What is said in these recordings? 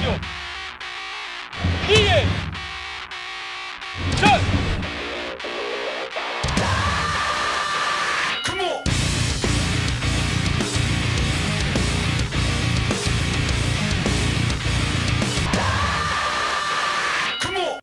Attention. Lié. Jeune. Come on. Come on.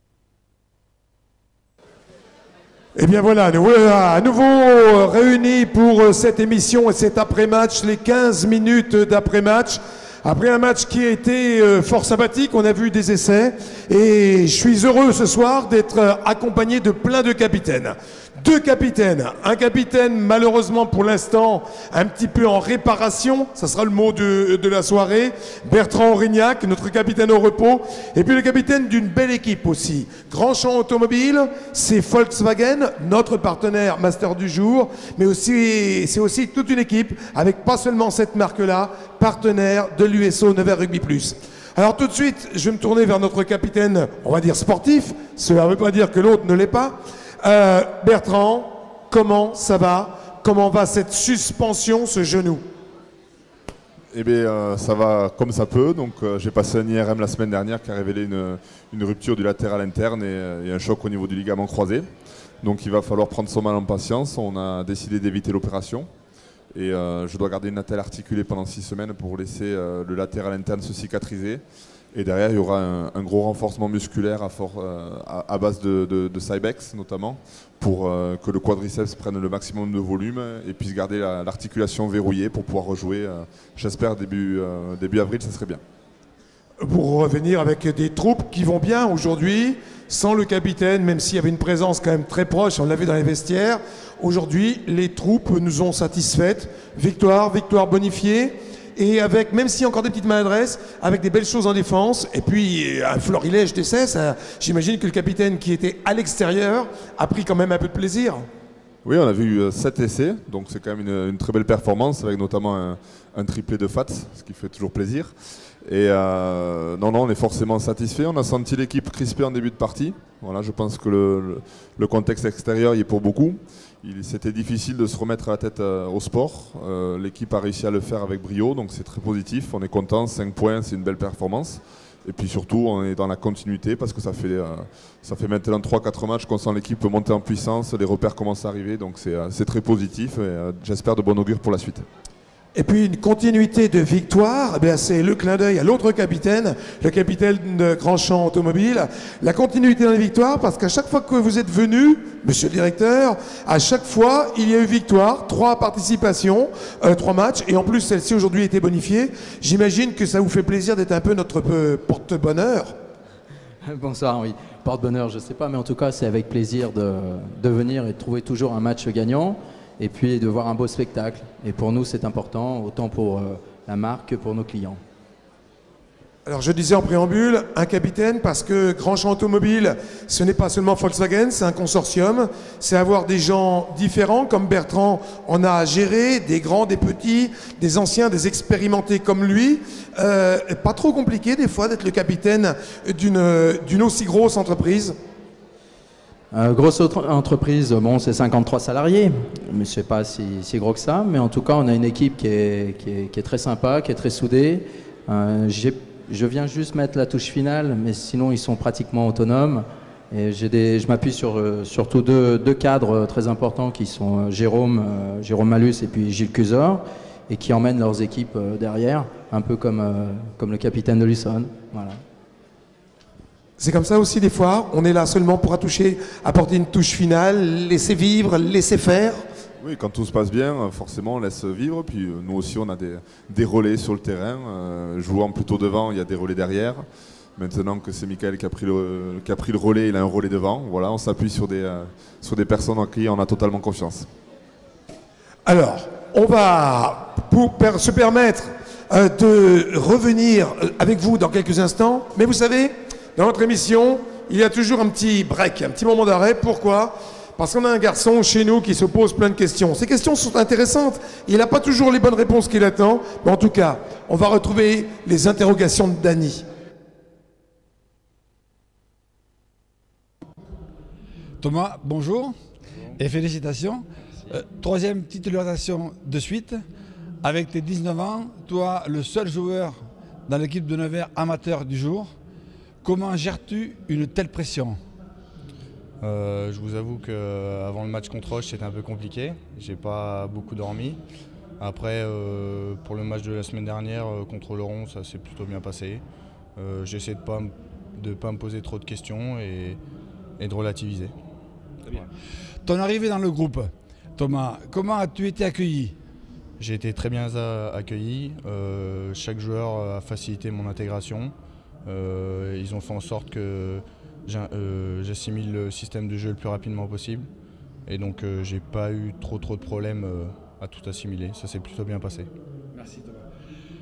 Et bien voilà, nous voilà à nouveau réunis pour cette émission et cet après-match, les 15 minutes d'après-match. Après un match qui a été fort sympathique, on a vu des essais et je suis heureux ce soir d'être accompagné de plein de capitaines. Deux capitaines, un capitaine malheureusement pour l'instant un petit peu en réparation, ça sera le mot de la soirée, Bertrand Aurignac, notre capitaine au repos, et puis le capitaine d'une belle équipe aussi, Grandchamp Automobile, c'est Volkswagen, notre partenaire master du jour, mais aussi c'est aussi toute une équipe avec pas seulement cette marque-là, partenaire de l'USO Nevers Rugby Plus. Alors tout de suite, je vais me tourner vers notre capitaine, on va dire sportif, cela ne veut pas dire que l'autre ne l'est pas. Bertrand, comment ça va? Comment va cette suspension, ce genou? Eh bien, ça va comme ça peut. Donc, j'ai passé un IRM la semaine dernière qui a révélé une rupture du latéral interne et un choc au niveau du ligament croisé. Donc, il va falloir prendre son mal en patience. On a décidé d'éviter l'opération. Et je dois garder une attelle articulée pendant 6 semaines pour laisser le latéral interne se cicatriser. Et derrière, il y aura un gros renforcement musculaire à base de Cybex notamment, pour que le quadriceps prenne le maximum de volume et puisse garder l'articulation verrouillée pour pouvoir rejouer. J'espère début avril, ça serait bien. Pour revenir avec des troupes qui vont bien aujourd'hui, sans le capitaine, même s'il y avait une présence quand même très proche, on l'a vu dans les vestiaires. Aujourd'hui, les troupes nous ont satisfaites. Victoire bonifiée. Et avec, même s'il y a encore des petites maladresses, avec des belles choses en défense, et puis un florilège d'essais, j'imagine que le capitaine qui était à l'extérieur a pris quand même un peu de plaisir. Oui, on a vu 7 essais, donc c'est quand même une très belle performance, avec notamment un triplé de Fats, ce qui fait toujours plaisir. Et non, on est forcément satisfait. On a senti l'équipe crispée en début de partie. Voilà, je pense que le contexte extérieur y est pour beaucoup. C'était difficile de se remettre à la tête au sport. L'équipe a réussi à le faire avec brio, donc c'est très positif. On est content, 5 points, c'est une belle performance. Et puis surtout, on est dans la continuité parce que ça fait maintenant 3-4 matchs qu'on sent l'équipe monter en puissance, les repères commencent à arriver, donc c'est très positif et j'espère de bon augure pour la suite. Et puis une continuité de victoire, eh c'est le clin d'œil à l'autre capitaine, le capitaine de Grandchamp Automobile. La continuité dans les victoires, parce qu'à chaque fois que vous êtes venu, monsieur le directeur, à chaque fois, il y a eu victoire, 3 participations, 3 matchs, et en plus celle-ci aujourd'hui était bonifiée. J'imagine que ça vous fait plaisir d'être un peu notre porte-bonheur. Bonsoir, oui. Porte-bonheur, je ne sais pas, mais en tout cas, c'est avec plaisir de venir et de trouver toujours un match gagnant. Et puis de voir un beau spectacle. Et pour nous, c'est important, autant pour la marque que pour nos clients. Alors je disais en préambule, un capitaine, parce que Grandchamp Automobile, ce n'est pas seulement Volkswagen, c'est un consortium. C'est avoir des gens différents, comme Bertrand en a géré, des grands, des petits, des anciens, des expérimentés comme lui. Pas trop compliqué des fois d'être le capitaine d'une aussi grosse entreprise. Grosse entreprise, bon, c'est 53 salariés, mais c'est pas si gros que ça. Mais en tout cas, on a une équipe qui est très sympa, qui est très soudée. Je viens juste mettre la touche finale, mais sinon ils sont pratiquement autonomes. Et je m'appuie sur surtout deux cadres très importants qui sont Jérôme Malus et puis Gilles Cusor, et qui emmènent leurs équipes derrière, un peu comme le capitaine de l'Ussonne. Voilà. C'est comme ça aussi des fois, on est là seulement pour apporter une touche finale, laisser vivre, laisser faire. Oui, quand tout se passe bien, forcément on laisse vivre, puis nous aussi on a des relais sur le terrain, jouant plutôt devant, il y a des relais derrière. Maintenant que c'est Michael qui a pris le relais, il a un relais devant, voilà, on s'appuie sur des personnes en qui on a totalement confiance. Alors, on va se permettre de revenir avec vous dans quelques instants, mais vous savez, dans notre émission, il y a toujours un petit break, un petit moment d'arrêt. Pourquoi ? Parce qu'on a un garçon chez nous qui se pose plein de questions. Ces questions sont intéressantes. Il n'a pas toujours les bonnes réponses qu'il attend. Mais en tout cas, on va retrouver les interrogations de Dany. Thomas, bonjour et félicitations. Troisième titularisation de suite. Avec tes 19 ans, toi, le seul joueur dans l'équipe de Nevers amateur du jour. Comment gères-tu une telle pression? Je vous avoue qu'avant le match contre Auch, c'était un peu compliqué. J'ai pas beaucoup dormi. Après, pour le match de la semaine dernière contre Laurent, ça s'est plutôt bien passé. J'essaie de pas me poser trop de questions et de relativiser. Très bien. Ton arrivée dans le groupe, Thomas, comment as-tu été accueilli? J'ai été très bien accueilli. Chaque joueur a facilité mon intégration. Ils ont fait en sorte que j'assimile le système de jeu le plus rapidement possible. Et donc, j'ai pas eu trop de problèmes à tout assimiler. Ça s'est plutôt bien passé. Merci Thomas.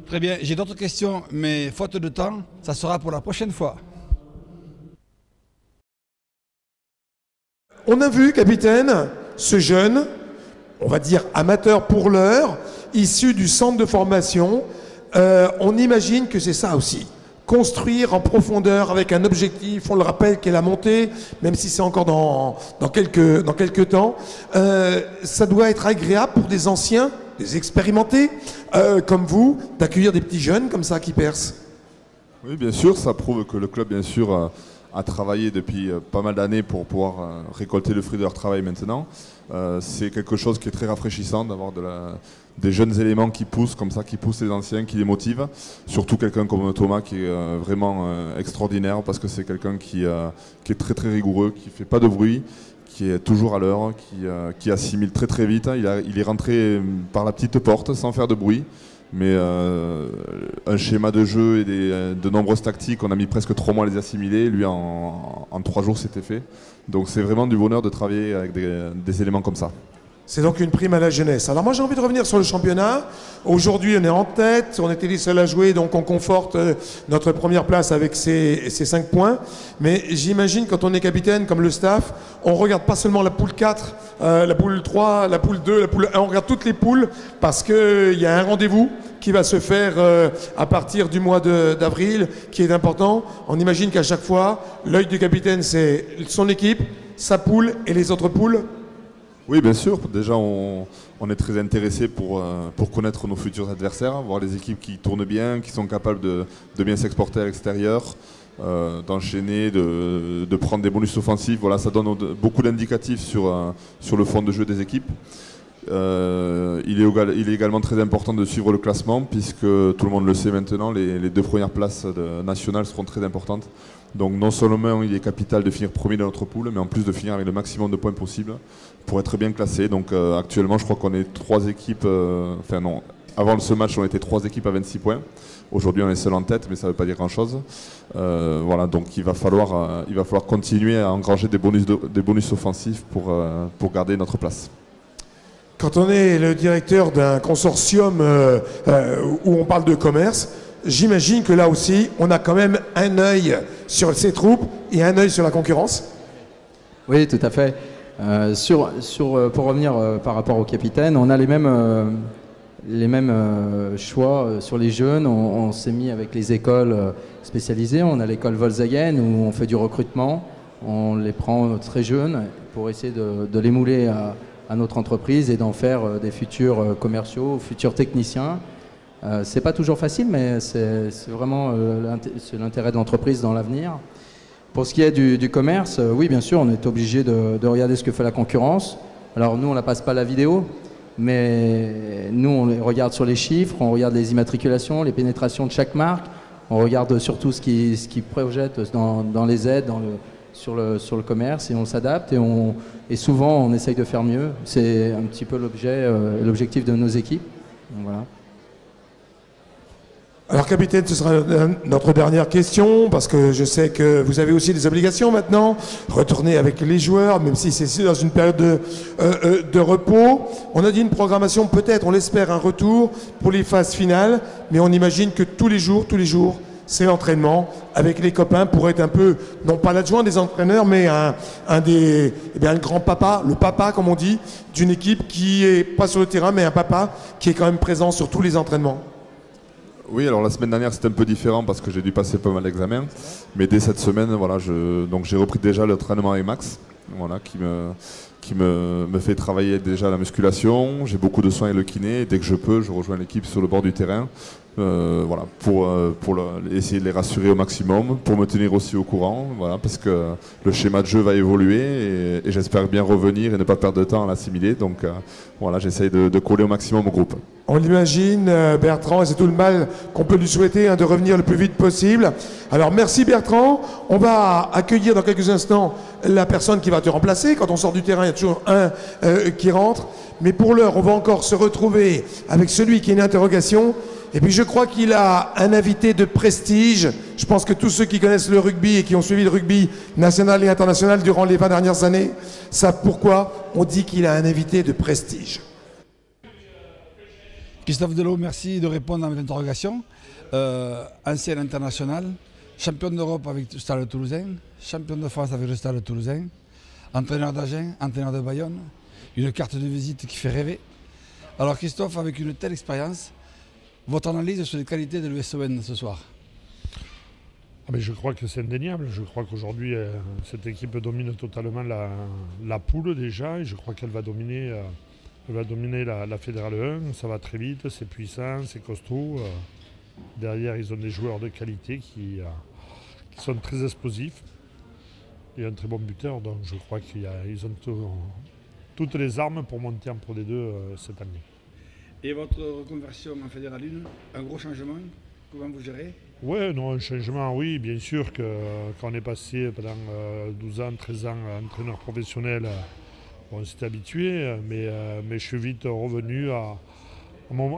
Très bien, j'ai d'autres questions, mais faute de temps, ça sera pour la prochaine fois. On a vu, capitaine, ce jeune, on va dire amateur pour l'heure, issu du centre de formation. On imagine que c'est ça aussi. Construire en profondeur avec un objectif, on le rappelle, qui est la montée, même si c'est encore dans quelques temps. Ça doit être agréable pour des anciens, des expérimentés, comme vous, d'accueillir des petits jeunes comme ça qui percent. Oui, bien sûr, ça prouve que le club, bien sûr, a travaillé depuis pas mal d'années pour pouvoir récolter le fruit de leur travail maintenant. C'est quelque chose qui est très rafraîchissant d'avoir des jeunes éléments qui poussent comme ça, qui poussent les anciens, qui les motivent. Surtout quelqu'un comme Thomas qui est vraiment extraordinaire parce que c'est quelqu'un qui est très très rigoureux, qui ne fait pas de bruit, qui est toujours à l'heure, qui assimile très très vite. Il est rentré par la petite porte sans faire de bruit. Mais un schéma de jeu et de nombreuses tactiques, on a mis presque 3 mois à les assimiler. Lui, en 3 jours, c'était fait. Donc c'est vraiment du bonheur de travailler avec des éléments comme ça. C'est donc une prime à la jeunesse. Alors moi j'ai envie de revenir sur le championnat. Aujourd'hui on est en tête, on était les seuls à jouer, donc on conforte notre première place avec ces 5 points. Mais j'imagine quand on est capitaine, comme le staff, on regarde pas seulement la poule 4, la poule 3, la poule 2, la poule 1, on regarde toutes les poules parce qu'il y a un rendez-vous qui va se faire à partir du mois d'avril, qui est important. On imagine qu'à chaque fois, l'œil du capitaine c'est son équipe, sa poule et les autres poules. Oui, bien sûr. Déjà, on est très intéressé pour connaître nos futurs adversaires, voir les équipes qui tournent bien, qui sont capables de bien s'exporter à l'extérieur, d'enchaîner, de prendre des bonus offensifs. Voilà, ça donne beaucoup d'indicatifs sur le fond de jeu des équipes. Il est également très important de suivre le classement puisque tout le monde le sait maintenant, les 2 premières places nationales seront très importantes. Donc non seulement il est capital de finir premier dans notre poule, mais en plus de finir avec le maximum de points possible pour être bien classé. Donc actuellement je crois qu'on est 3 équipes, enfin non, avant ce match on était 3 équipes à 26 points. Aujourd'hui on est seul en tête, mais ça ne veut pas dire grand chose. Voilà, donc il va falloir continuer à engranger des bonus offensifs pour garder notre place. Quand on est le directeur d'un consortium où on parle de commerce, j'imagine que là aussi, on a quand même un œil sur ses troupes et un œil sur la concurrence. Oui, tout à fait. Pour revenir par rapport au capitaine, on a les mêmes choix sur les jeunes. On s'est mis avec les écoles spécialisées. On a l'école Volkswagen où on fait du recrutement. On les prend très jeunes pour essayer de les mouler à notre entreprise et d'en faire des futurs commerciaux, futurs techniciens. C'est pas toujours facile, mais c'est vraiment l'intérêt de l'entreprise dans l'avenir. Pour ce qui est du commerce, oui, bien sûr, on est obligé de regarder ce que fait la concurrence. Alors nous, on ne passe pas la vidéo, mais nous, on les regarde sur les chiffres, on regarde les immatriculations, les pénétrations de chaque marque, on regarde surtout ce qui projette dans les aides, sur le commerce, et on s'adapte et souvent on essaye de faire mieux. C'est un petit peu l'objectif de nos équipes. Donc, voilà. Alors capitaine, ce sera notre dernière question, parce que je sais que vous avez aussi des obligations maintenant, retourner avec les joueurs, même si c'est dans une période de repos. On a dit une programmation, peut-être, on l'espère, un retour pour les phases finales, mais on imagine que tous les jours, c'est l'entraînement avec les copains pour être un peu, non pas l'adjoint des entraîneurs, mais un grand papa, le papa comme on dit, d'une équipe qui est pas sur le terrain, mais un papa qui est quand même présent sur tous les entraînements. Oui, alors la semaine dernière c'était un peu différent parce que j'ai dû passer pas mal d'examens, mais dès cette semaine, voilà, donc j'ai repris déjà l'entraînement avec Max, voilà, qui me fait travailler déjà la musculation. J'ai beaucoup de soins avec le kiné, et dès que je peux, je rejoins l'équipe sur le bord du terrain. voilà, pour essayer de les rassurer au maximum, pour me tenir aussi au courant, voilà, parce que le schéma de jeu va évoluer et j'espère bien revenir et ne pas perdre de temps à l'assimiler. Donc voilà, j'essaye de coller au maximum au groupe. On l'imagine, Bertrand, et c'est tout le mal qu'on peut lui souhaiter, hein, de revenir le plus vite possible. Alors merci Bertrand, on va accueillir dans quelques instants la personne qui va te remplacer. Quand on sort du terrain, il y a toujours un qui rentre. Mais pour l'heure, on va encore se retrouver avec celui qui a une interrogation. Et puis je crois qu'il a un invité de prestige. Je pense que tous ceux qui connaissent le rugby et qui ont suivi le rugby national et international durant les 20 dernières années savent pourquoi on dit qu'il a un invité de prestige. Christophe Delot, merci de répondre à mes interrogations. Ancien international, champion d'Europe avec le Stade Toulousain, champion de France avec le Stade Toulousain, entraîneur d'Agen, entraîneur de Bayonne, une carte de visite qui fait rêver. Alors Christophe, avec une telle expérience, votre analyse sur les qualités de l'USON ce soir? Mais je crois que c'est indéniable. Je crois qu'aujourd'hui, cette équipe domine totalement la poule déjà. Et je crois qu'elle va dominer, la Fédérale 1. Ça va très vite, c'est puissant, c'est costaud. Derrière, ils ont des joueurs de qualité qui sont très explosifs. Et un très bon buteur. Donc je crois qu'ils ont toutes les armes pour monter en Pro D2 cette année. Et votre reconversion en Fédérale 1, un gros changement, comment vous gérez? Oui, non, un changement, oui, bien sûr que quand on est passé pendant 12 ans, 13 ans entraîneur professionnel, on s'est habitué, mais je suis vite revenu à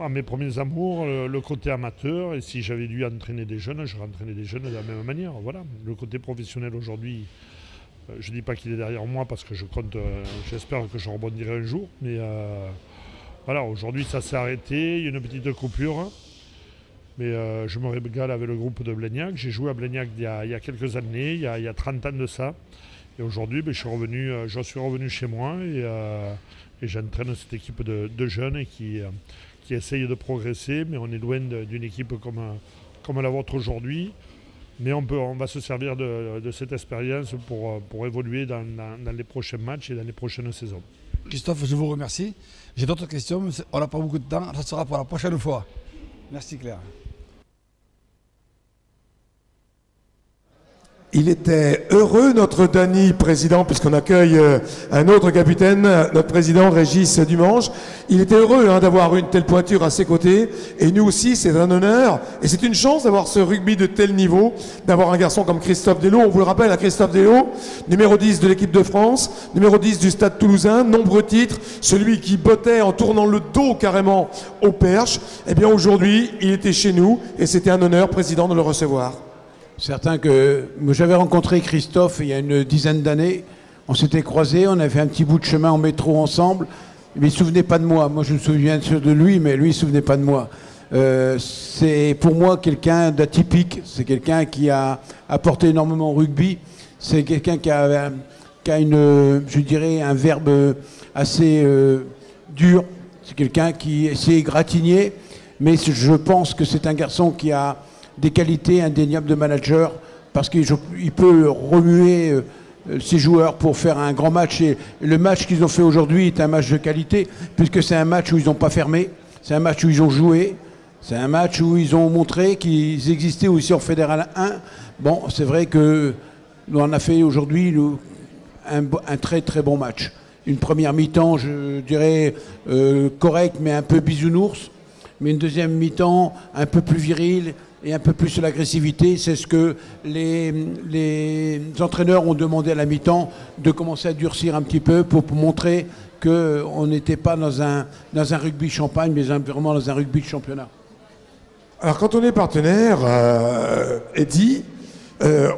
mes premiers amours, le côté amateur, et si j'avais dû entraîner des jeunes, j'aurais entraîné des jeunes de la même manière. Voilà, le côté professionnel aujourd'hui, je ne dis pas qu'il est derrière moi parce que j'espère que je rebondirai un jour, mais voilà, aujourd'hui ça s'est arrêté, il y a une petite coupure, mais je me régale avec le groupe de Blagnac. J'ai joué à Blagnac il y a quelques années, il y a 30 ans de ça, et aujourd'hui je suis revenu chez moi et j'entraîne cette équipe de jeunes et qui essayent de progresser, mais on est loin d'une équipe comme la vôtre aujourd'hui. Mais on va se servir de cette expérience pour évoluer dans les prochains matchs et dans les prochaines saisons. Christophe, je vous remercie. J'ai d'autres questions, mais on n'a pas beaucoup de temps, ça sera pour la prochaine fois. Merci Claire. Il était heureux, notre Dany, président, puisqu'on accueille un autre capitaine, notre président Régis Dumange. Il était heureux d'avoir une telle pointure à ses côtés. Et nous aussi, c'est un honneur. Et c'est une chance d'avoir ce rugby de tel niveau, d'avoir un garçon comme Christophe Delot. On vous le rappelle, Christophe Delot, numéro 10 de l'équipe de France, numéro 10 du Stade Toulousain, nombreux titres, celui qui bottait en tournant le dos carrément au perche. Eh bien aujourd'hui, il était chez nous et c'était un honneur, président, de le recevoir. Certain que j'avais rencontré Christophe il y a une dizaine d'années. On s'était croisés, on avait fait un petit bout de chemin en métro ensemble. Mais il ne se souvenait pas de moi. Moi, je me souviens de lui, mais lui, il ne se souvenait pas de moi. C'est pour moi quelqu'un d'atypique. C'est quelqu'un qui a apporté énormément au rugby. C'est quelqu'un qui a je dirais, un verbe assez dur. C'est quelqu'un qui s'est égratigné. Mais je pense que c'est un garçon qui a des qualités indéniables de manager parce qu'il peut remuer ses joueurs pour faire un grand match. Et le match qu'ils ont fait aujourd'hui est un match de qualité puisque c'est un match où ils n'ont pas fermé, c'est un match où ils ont joué, c'est un match où ils ont montré qu'ils existaient aussi en Fédéral 1. Bon, c'est vrai que nous on a fait aujourd'hui un très très bon match. Une première mi-temps, je dirais, correcte mais un peu bisounours, mais une deuxième mi-temps un peu plus virile et un peu plus sur l'agressivité. C'est ce que les entraîneurs ont demandé à la mi-temps, de commencer à durcir un petit peu pour montrer qu'on n'était pas dans un rugby champagne, mais vraiment dans un rugby de championnat. Alors quand on est partenaire, Eddy,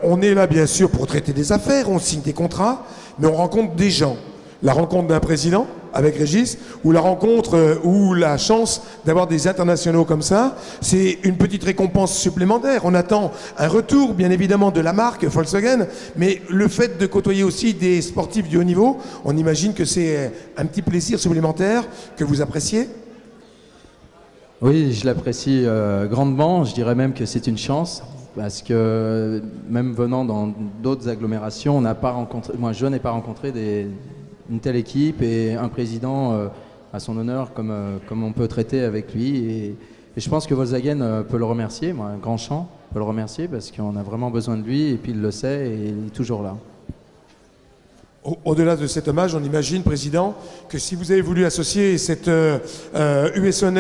on est là bien sûr pour traiter des affaires, on signe des contrats, mais on rencontre des gens. La rencontre d'un président avec Régis, ou la rencontre ou la chance d'avoir des internationaux comme ça, c'est une petite récompense supplémentaire. On attend un retour, bien évidemment, de la marque Volkswagen, mais le fait de côtoyer aussi des sportifs du haut niveau, on imagine que c'est un petit plaisir supplémentaire que vous appréciez. Oui, je l'apprécie grandement. Je dirais même que c'est une chance. Parce que même venant dans d'autres agglomérations, on n'a pas rencontré, moi je n'ai pas rencontré une telle équipe et un président à son honneur comme on peut traiter avec lui. Et je pense que Volkswagen peut le remercier, moi, Grandchamp peut le remercier parce qu'on a vraiment besoin de lui et puis il le sait et il est toujours là. Au-delà de cet hommage, on imagine, Président, que si vous avez voulu associer cette USO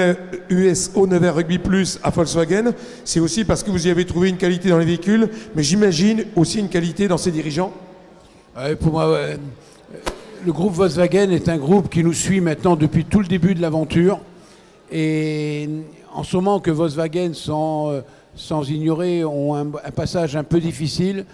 Nevers Rugby Plus à Volkswagen, c'est aussi parce que vous y avez trouvé une qualité dans les véhicules, mais j'imagine aussi une qualité dans ses dirigeants. Pour moi, le groupe Volkswagen est un groupe qui nous suit maintenant depuis tout le début de l'aventure. Et en ce moment que Volkswagen, sans ignorer, ont un passage un peu difficile,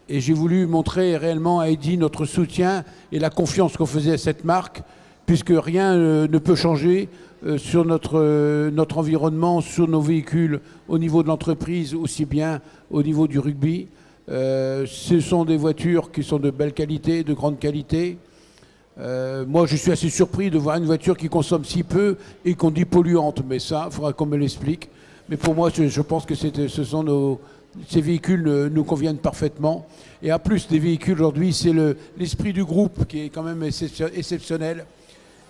et j'ai voulu montrer réellement à Eddy notre soutien et la confiance qu'on faisait à cette marque, puisque rien ne peut changer sur notre environnement, sur nos véhicules, au niveau de l'entreprise, aussi bien au niveau du rugby. Ce sont des voitures qui sont de belle qualité, de grande qualité. Moi, je suis assez surpris de voir une voiture qui consomme si peu et qu'on dit polluante, mais ça, il faudra qu'on me l'explique. Mais pour moi, je pense que ces véhicules nous conviennent parfaitement. Et en plus, des véhicules aujourd'hui, c'est l'esprit du groupe qui est quand même exceptionnel.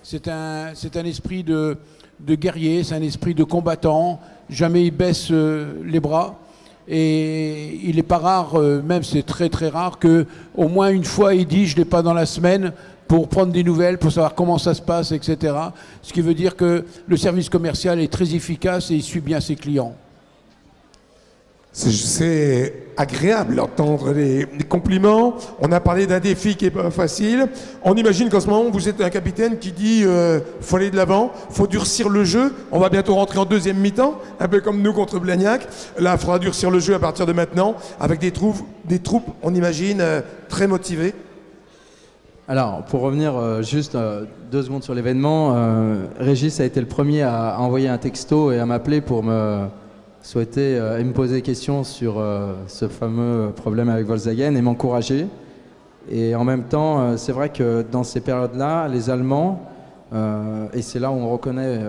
C'est un esprit de guerrier, c'est un esprit de combattant. Jamais il baisse les bras. Et il n'est pas rare, même c'est très très rare, qu'au moins une fois il dit je ne l'ai pas dans la semaine pour prendre des nouvelles, pour savoir comment ça se passe, etc. Ce qui veut dire que le service commercial est très efficace et il suit bien ses clients. C'est agréable d'entendre les compliments. On a parlé d'un défi qui n'est pas facile. On imagine qu'en ce moment, vous êtes un capitaine qui dit faut aller de l'avant, faut durcir le jeu. On va bientôt rentrer en deuxième mi-temps, un peu comme nous contre Blagnac. Là, il faudra durcir le jeu à partir de maintenant, avec des troupes, on imagine, très motivées. Alors, pour revenir juste 2 secondes sur l'événement, Régis a été le premier à envoyer un texto et à m'appeler pour me souhaiter et me poser des questions sur ce fameux problème avec Volkswagen et m'encourager. Et en même temps, c'est vrai que dans ces périodes-là, les Allemands, et c'est là où on reconnaît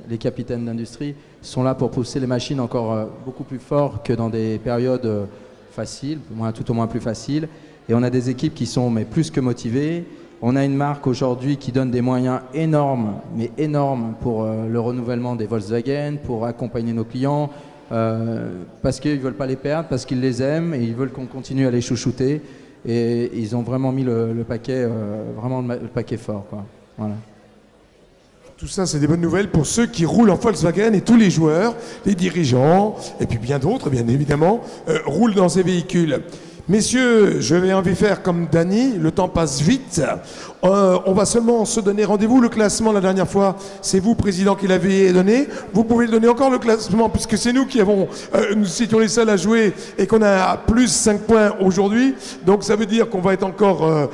les capitaines d'industrie, sont là pour pousser les machines encore beaucoup plus fort que dans des périodes faciles, tout au moins plus faciles. Et on a des équipes qui sont plus que motivées. On a une marque aujourd'hui qui donne des moyens énormes, mais énormes pour le renouvellement des Volkswagen, pour accompagner nos clients, parce qu'ils ne veulent pas les perdre, parce qu'ils les aiment et ils veulent qu'on continue à les chouchouter. Et ils ont vraiment mis le paquet, le paquet fort, quoi. Voilà. Tout ça, c'est des bonnes nouvelles pour ceux qui roulent en Volkswagen et tous les joueurs, les dirigeants, et puis bien d'autres, bien évidemment, roulent dans ces véhicules. Messieurs, je vais envie faire comme Dany, le temps passe vite. On va seulement se donner rendez-vous. Le classement, la dernière fois, c'est vous, Président, qui l'avez donné. Vous pouvez donner encore le classement, puisque c'est nous qui nous étions les seuls à jouer et qu'on a plus 5 points aujourd'hui. Donc ça veut dire qu'on va être encore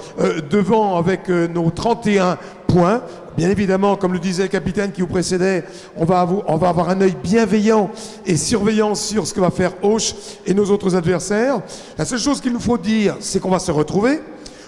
devant avec nos 31 points. Bien évidemment, comme le disait le capitaine qui vous précédait, on va avoir un œil bienveillant et surveillant sur ce que va faire Auch et nos autres adversaires. La seule chose qu'il nous faut dire, c'est qu'on va se retrouver.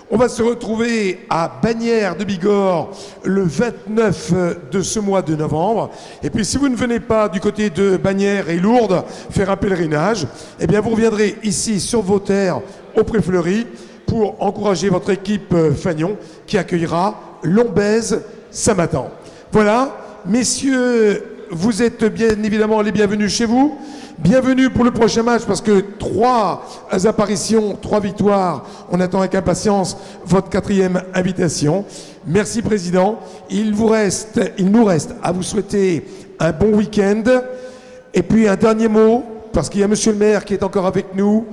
On va se retrouver à Bagnères de Bigorre le 29 de ce mois de novembre. Et puis si vous ne venez pas du côté de Bagnères et Lourdes faire un pèlerinage, eh bien vous reviendrez ici sur vos terres au Pré-Fleury pour encourager votre équipe Fagnon qui accueillera Lombez Saint-Matan. Voilà, messieurs, vous êtes bien évidemment les bienvenus chez vous. Bienvenue pour le prochain match parce que 3 apparitions, 3 victoires. On attend avec impatience votre 4e invitation. Merci Président. Il nous reste à vous souhaiter un bon week-end. Et puis un dernier mot, parce qu'il y a Monsieur le maire qui est encore avec nous.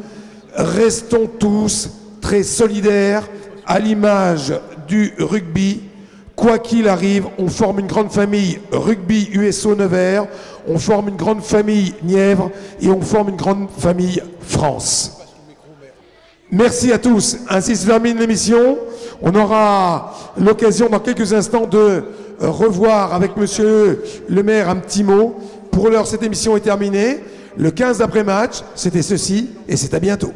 Restons tous très solidaires à l'image du rugby. Quoi qu'il arrive, on forme une grande famille rugby USO Nevers, on forme une grande famille Nièvre et on forme une grande famille France. Merci à tous. Ainsi se termine l'émission. On aura l'occasion dans quelques instants de revoir avec Monsieur le maire un petit mot. Pour l'heure, cette émission est terminée. Le 15 après-match, c'était ceci et c'est à bientôt.